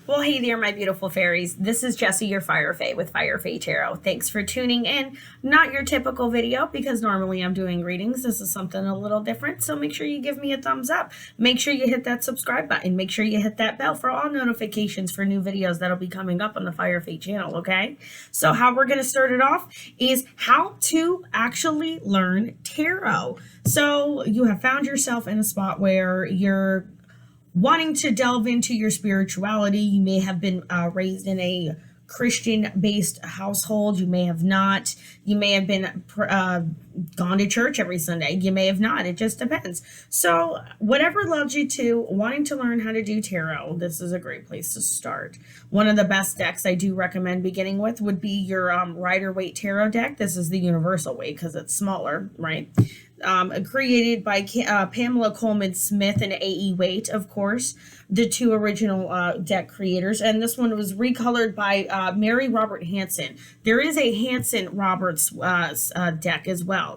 Well, hey there, my beautiful fairies. This is Jessie, your Fire Fae with Fae Tarot. Thanks for tuning in. Not your typical video because normally I'm doing readings. This is something a little different, so make sure you give me a thumbs up. Make sure you hit that subscribe button. Make sure you hit that bell for all notifications for new videos that'll be coming up on the Fire Fae channel, okay? So how we're going to start it off is how to actually learn tarot. So you have found yourself in a spot where you're wanting to delve into your spirituality. You may have been raised in a Christian-based household. You may have not. You may have been gone to church every Sunday. You may have not. It just depends. So whatever led you to wanting to learn how to do tarot, this is a great place to start. One of the best decks I do recommend beginning with would be your Rider-Waite Tarot deck. This is the universal weight because it's smaller, right? Created by Pamela Coleman Smith and A.E. Waite, of course, the two original deck creators. And this one was recolored by Mary Robert Hansen. There is a Hansen Roberts deck as well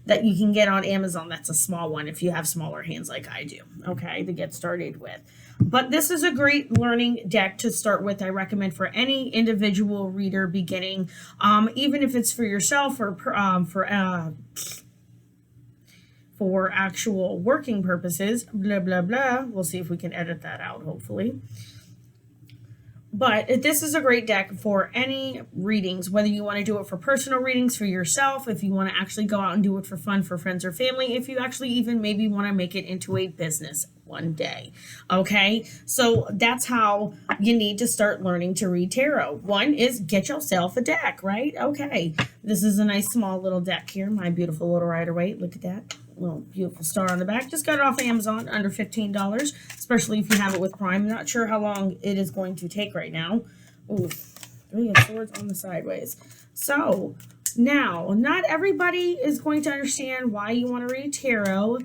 that you can get on Amazon. That's a small one if you have smaller hands like I do, okay, to get started with. But this is a great learning deck to start with. I recommend for any individual reader beginning, even if it's for yourself or for actual working purposes, blah, blah, blah. We'll see if we can edit that out, hopefully. But this is a great deck for any readings, whether you want to do it for personal readings for yourself, if you want to actually go out and do it for fun for friends or family, if you actually even maybe want to make it into a business one day. Okay, so that's how you need to start learning to read tarot. One is get yourself a deck, right? Okay, this is a nice small little deck here. My beautiful little Rider-Waite. Look at that little beautiful star on the back. Just got it off Amazon, under $15, especially if you have it with Prime. I'm not sure how long it is going to take right now. Ooh, 3 of Swords on the sideways. So now, not everybody is going to understand why you want to read tarot.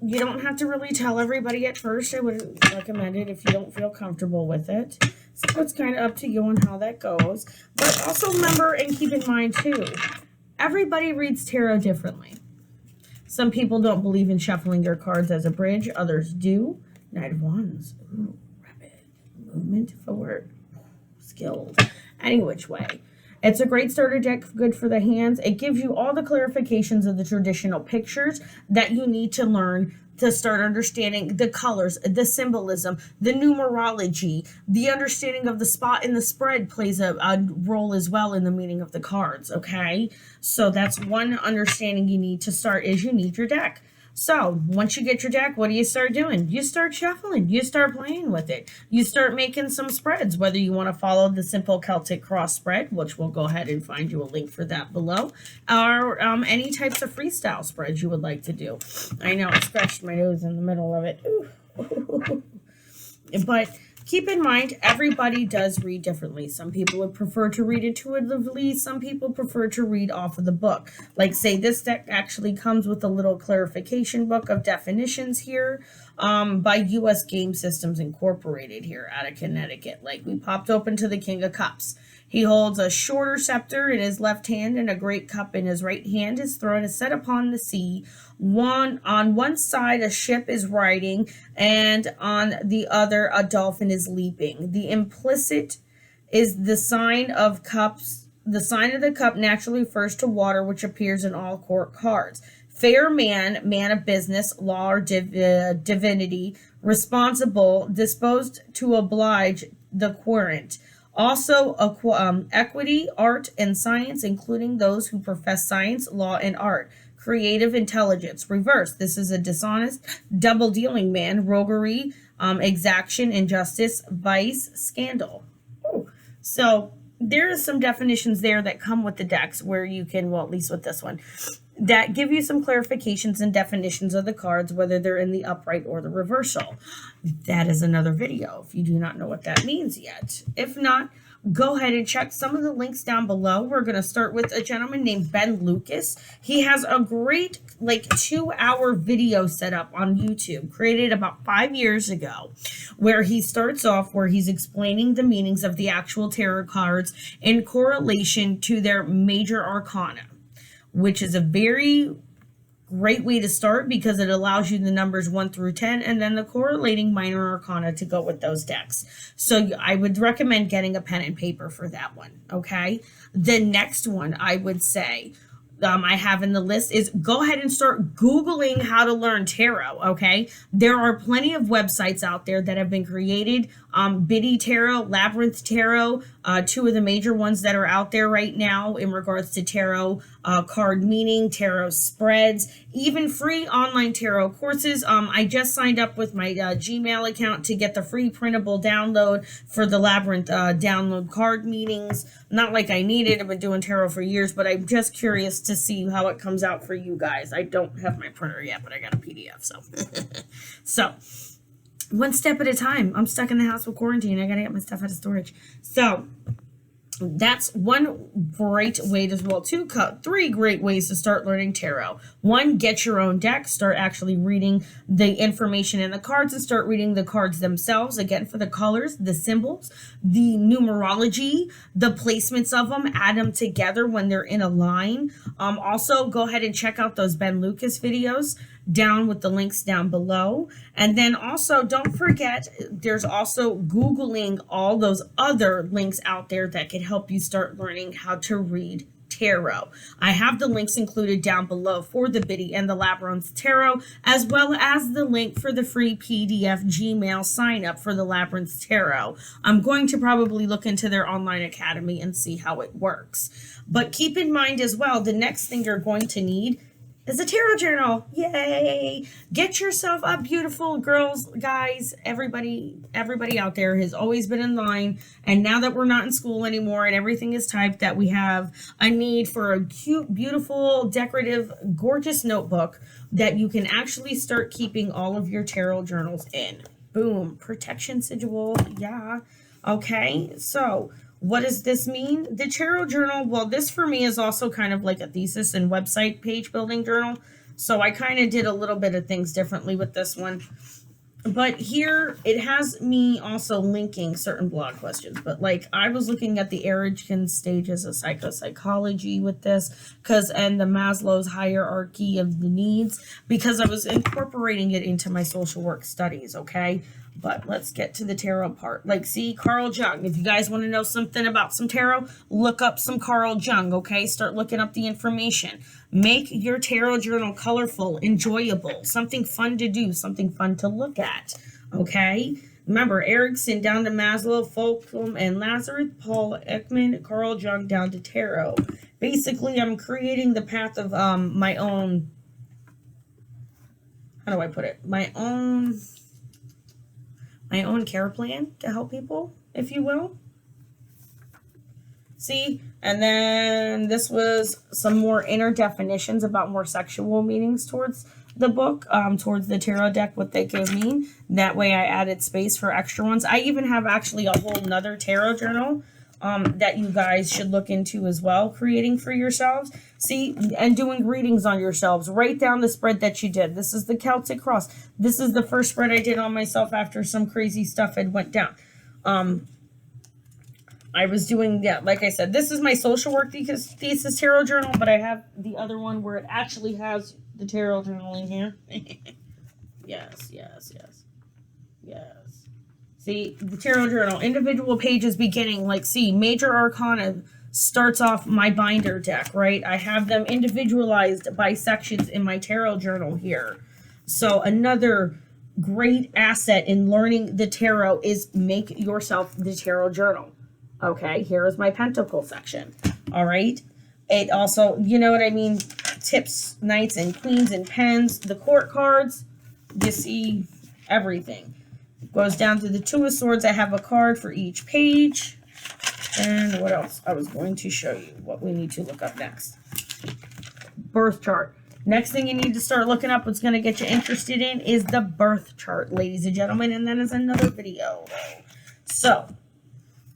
You don't have to really tell everybody at first. I wouldn't recommend it if you don't feel comfortable with it. So it's kind of up to you on how that goes. But also remember and keep in mind too, everybody reads tarot differently. Some people don't believe in shuffling your cards as a bridge. Others do. Knight of Wands. Ooh, rapid movement forward. Skilled. Any which way. It's a great starter deck, good for the hands. It gives you all the clarifications of the traditional pictures that you need to learn to start understanding the colors, the symbolism, the numerology, the understanding of the spot in the spread plays a role as well in the meaning of the cards, okay? So that's one understanding you need to start is you need your deck. So once you get your deck, what do you start doing? You start shuffling. You start playing with it. You start making some spreads, whether you want to follow the simple Celtic cross spread, which we'll go ahead and find you a link for that below, or any types of freestyle spreads you would like to do. I know I scratched my nose in the middle of it. Ooh. But keep in mind, everybody does read differently. Some people would prefer to read intuitively. Some people prefer to read off of the book. Like, say, this deck actually comes with a little clarification book of definitions here by U.S. Game Systems Incorporated here out of Connecticut. Like, we popped open to the King of Cups. He holds a shorter scepter in his left hand and a great cup in his right hand. His throne is set upon the sea. On one side, a ship is riding, and on the other, a dolphin is leaping. The implicit is the sign of cups. The sign of the cup naturally refers to water, which appears in all court cards. Fair man, man of business, law or divinity, responsible, disposed to oblige the querent. Also, equity, art, and science, including those who profess science, law, and art. Creative intelligence. Reverse. This is a dishonest, double-dealing man. Roguery, exaction, injustice, vice, scandal. Ooh. So there are some definitions there that come with the decks where you can, well, at least with this one, that give you some clarifications and definitions of the cards, whether they're in the upright or the reversal. That is another video if you do not know what that means yet. If not, go ahead and check some of the links down below. We're going to start with a gentleman named Ben Lucas. He has a great, like, 2-hour video set up on YouTube, created about 5 years ago, where he starts off where he's explaining the meanings of the actual tarot cards in correlation to their major arcana, which is a very Great way to start because it allows you the numbers 1 through 10 and then the correlating minor arcana to go with those decks. So I would recommend getting a pen and paper for that one, okay? The next one I would say I have in the list is go ahead and start Googling how to learn tarot, okay? There are plenty of websites out there that have been created. Biddy Tarot, Labyrinth Tarot, two of the major ones that are out there right now in regards to tarot card meaning, tarot spreads, even free online tarot courses. I just signed up with my Gmail account to get the free printable download for the Labyrinth download card meanings. Not like I need it. I've been doing tarot for years, but I'm just curious to see how it comes out for you guys. I don't have my printer yet, but I got a PDF, so. So, one step at a time. I'm stuck in the house with quarantine. I gotta get my stuff out of storage. So, that's one great way as well. Three great ways to start learning tarot. One, get your own deck. Start actually reading the information in the cards and start reading the cards themselves. Again, for the colors, the symbols, the numerology, the placements of them, add them together when they're in a line. Also, go ahead and check out those Ben Lucas videos down with the links down below. And then also don't forget, there's also Googling all those other links out there that can help you start learning how to read tarot. I have the links included down below for the Biddy and the Labyrinth Tarot, as well as the link for the free PDF Gmail sign up for the Labyrinth Tarot. I'm going to probably look into their online academy and see how it works. But keep in mind as well, the next thing you're going to need is a tarot journal. Yay! Get yourself a beautiful, girls, guys, everybody out there has always been in line. And now that we're not in school anymore and everything is typed, that we have a need for a cute, beautiful, decorative, gorgeous notebook that you can actually start keeping all of your tarot journals in. Boom. Protection sigil. Yeah. Okay. So what does this mean? The tarot journal, well, this for me is also kind of like a thesis and website page building journal. So I kind of did a little bit of things differently with this one. But here it has me also linking certain blog questions. But like I was looking at the Erichkin stages of psychopsychology with this and the Maslow's hierarchy of the needs, because I was incorporating it into my social work studies, okay? But let's get to the tarot part. Like, see, Carl Jung. If you guys want to know something about some tarot, look up some Carl Jung, okay? Start looking up the information. Make your tarot journal colorful, enjoyable, something fun to do, something fun to look at, okay? Remember, Erickson down to Maslow, Fulcrum, and Lazarus, Paul Ekman, Carl Jung down to tarot. Basically, I'm creating the path of my own, how do I put it? My own care plan to help people, if you will. See, and then this was some more inner definitions about more sexual meanings towards the book, towards the tarot deck, what they could mean. That way I added space for extra ones. I even have actually a whole nother tarot journal that you guys should look into as well, creating for yourselves. See, and doing readings on yourselves. Write down the spread that you did. This is the Celtic Cross. This is the first spread I did on myself after some crazy stuff had went down. I was doing, yeah, like I said, this is my social work thesis tarot journal, but I have the other one where it actually has the tarot journal in here. Yes. See, the tarot journal, individual pages beginning, like, see, major arcana starts off my binder deck, right? I have them individualized by sections in my tarot journal here. So another great asset in learning the tarot is make yourself the tarot journal. Okay, here is my pentacle section. All right. It also, you know what I mean? Tips, knights and queens and pens, the court cards, you see everything. Goes down to the Two of Swords. I have a card for each page. And what else? I was going to show you what we need to look up next. Birth chart. Next thing you need to start looking up, what's going to get you interested in, is the birth chart, ladies and gentlemen. And that is another video. So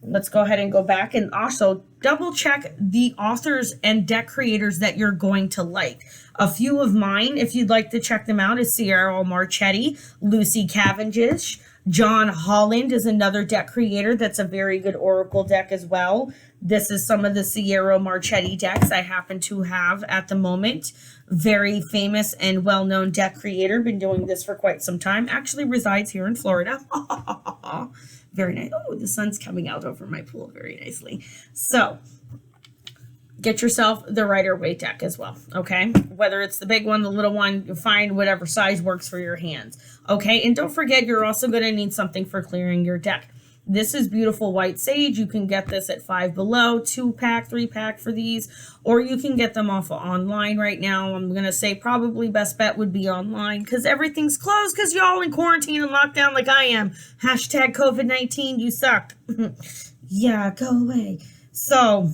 let's go ahead and go back and also double check the authors and deck creators that you're going to like. A few of mine, if you'd like to check them out, is Sierra Marchetti, Lucy Cavendish, John Holland is another deck creator that's a very good oracle deck as well. This is some of the Sierra Marchetti decks I happen to have at the moment. Very famous and well-known deck creator. Been doing this for quite some time. Actually resides here in Florida. Very nice. Oh, the sun's coming out over my pool very nicely. So get yourself the Rider-Waite deck as well, okay? Whether it's the big one, the little one, you find whatever size works for your hands, okay? And don't forget, you're also going to need something for clearing your deck. This is beautiful white sage. You can get this at Five Below, 2-pack, 3-pack for these, or you can get them off of online right now. I'm going to say probably best bet would be online because everything's closed because y'all in quarantine and lockdown like I am. Hashtag COVID-19, you suck. Yeah, go away. So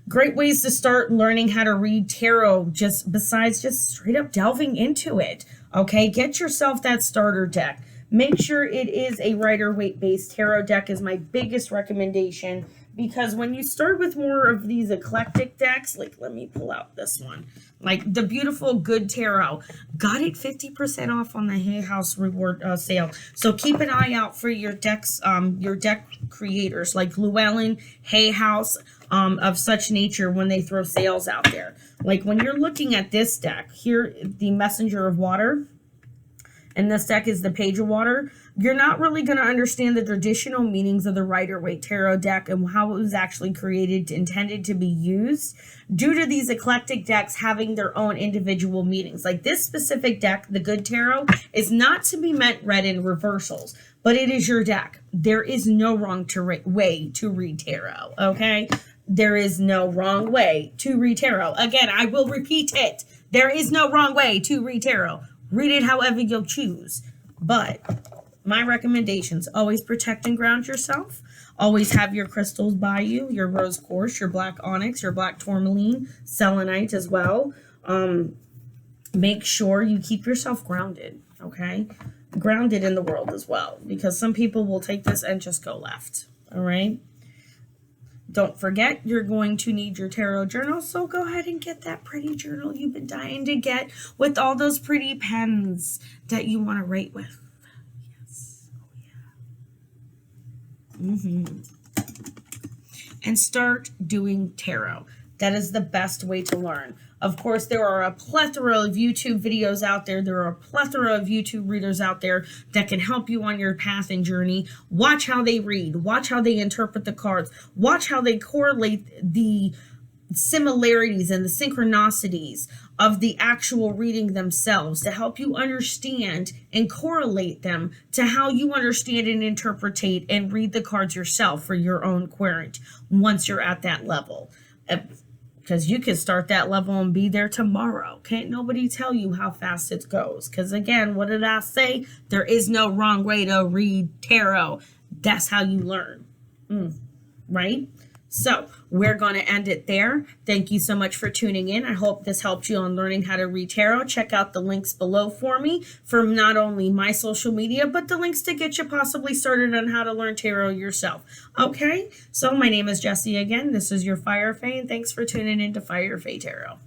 great ways to start learning how to read tarot, just besides just straight up delving into it. Okay, get yourself that starter deck. Make sure it is a Rider-Waite based tarot deck is my biggest recommendation, because when you start with more of these eclectic decks, like let me pull out this one, like the beautiful Good Tarot, got it 50% off on the Hay House reward sale. So keep an eye out for your decks, your deck creators like Llewellyn, Hay House, of such nature when they throw sales out there. Like when you're looking at this deck here, the Messenger of Water, and this deck is the Page of Water, you're not really going to understand the traditional meanings of the Rider-Waite Tarot deck and how it was actually created, intended to be used, due to these eclectic decks having their own individual meanings. Like this specific deck, the Good Tarot, is not to be read in reversals, but it is your deck. There is no wrong way to read tarot, okay? There is no wrong way to read tarot. Again, I will repeat it. There is no wrong way to read tarot. Read it however you'll choose. But my recommendations, always protect and ground yourself. Always have your crystals by you, your rose quartz, your black onyx, your black tourmaline, selenite as well. Make sure you keep yourself grounded, okay? Grounded in the world as well, because some people will take this and just go left, all right? Don't forget, you're going to need your tarot journal, so go ahead and get that pretty journal you've been dying to get with all those pretty pens that you want to write with. Yes. Oh, yeah. And start doing tarot. That is the best way to learn. Of course, there are a plethora of YouTube videos out there. There are a plethora of YouTube readers out there that can help you on your path and journey. Watch how they read. Watch how they interpret the cards. Watch how they correlate the similarities and the synchronicities of the actual reading themselves to help you understand and correlate them to how you understand and interpretate and read the cards yourself for your own querent once you're at that level. Because you can start that level and be there tomorrow. Can't nobody tell you how fast it goes. Because again, what did I say? There is no wrong way to read tarot. That's how you learn. Right? So we're going to end it there. Thank you so much for tuning in. I hope this helped you on learning how to read tarot. Check out the links below for me for not only my social media, but the links to get you possibly started on how to learn tarot yourself. Okay, so my name is Jessie again. This is your Fire Fae, and thanks for tuning in to Fire Fae Tarot.